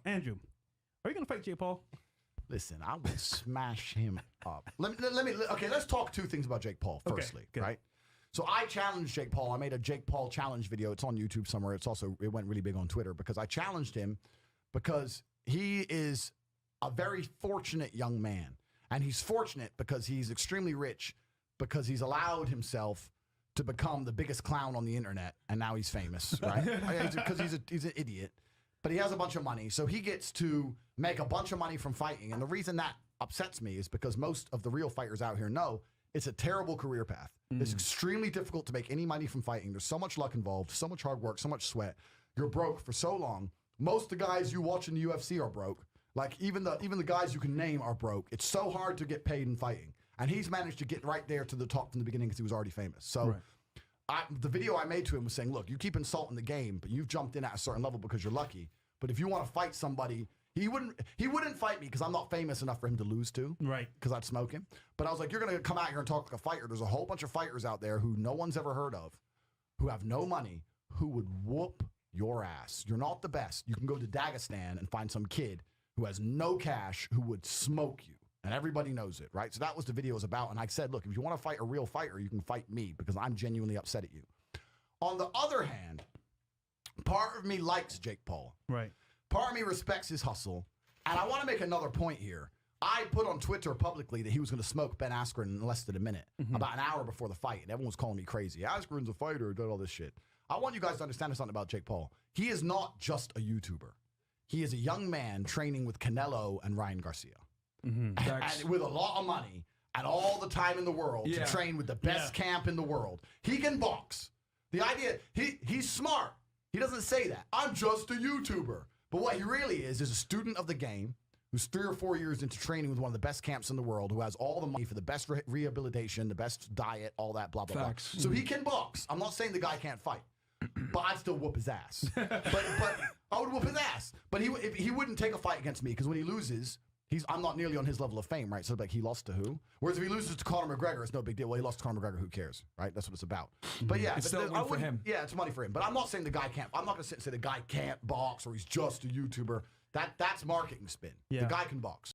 Andrew, are you going to fight Jake Paul? Listen, I will smash him up. Okay, let's talk two things about Jake Paul, firstly, right? So I challenged Jake Paul. I made a Jake Paul challenge video. It's on YouTube somewhere. It went really big on Twitter because I challenged him because he is a very fortunate young man. And he's fortunate because he's extremely rich, because he's allowed himself to become the biggest clown on the internet, and now he's famous, right? Because he's an idiot. But he has a bunch of money, so he gets to make a bunch of money from fighting. And the reason that upsets me is because most of the real fighters out here know it's a terrible career path. It's extremely difficult to make any money from fighting. There's so much luck involved, so much hard work, so much sweat. You're broke for so long. Most of the guys you watch in the UFC are broke. Like even the guys you can name are broke. It's so hard to get paid in fighting. And he's managed to get right there to the top from the beginning because he was already famous. So the video I made to him was saying, look, you keep insulting the game, but you've jumped in at a certain level because you're lucky. But if you want to fight somebody, he wouldn't fight me because I'm not famous enough for him to lose to. Right. Because I'd smoke him. But I was like, you're going to come out here and talk like a fighter. There's a whole bunch of fighters out there who no one's ever heard of, who have no money, who would whoop your ass. You're not the best. You can go to Dagestan and find some kid who has no cash who would smoke you. And everybody knows it, right? So that was the video was about. And I said, look, if you want to fight a real fighter, you can fight me because I'm genuinely upset at you. On the other hand, part of me likes Jake Paul. Right. Part of me respects his hustle. And I want to make another point here. I put on Twitter publicly that he was going to smoke Ben Askren in less than a minute, about an hour before the fight. And everyone was calling me crazy. Askren's a fighter, did all this shit. I want you guys to understand something about Jake Paul. He is not just a YouTuber. He is a young man training with Canelo and Ryan Garcia. And with a lot of money and all the time in the world to train with the best camp in the world. He can box. The idea, he's smart. He doesn't say that. I'm just a YouTuber. But what he really is a student of the game who's 3 or 4 years into training with one of the best camps in the world, who has all the money for the best rehabilitation, the best diet, all that, blah, blah, blah. So he can box. I'm not saying the guy can't fight. But I'd still whoop his ass. but I would whoop his ass. But he wouldn't take a fight against me because when he loses, I'm not nearly on his level of fame, right? So like he lost to who? Whereas if he loses to Conor McGregor, it's no big deal. Well, he lost to Conor McGregor, who cares, right? That's what it's about. But yeah, it's still money for him. Yeah, it's money for him. But I'm not saying the guy can't. I'm not going to sit and say the guy can't box or he's just a YouTuber. That's marketing spin. The guy can box.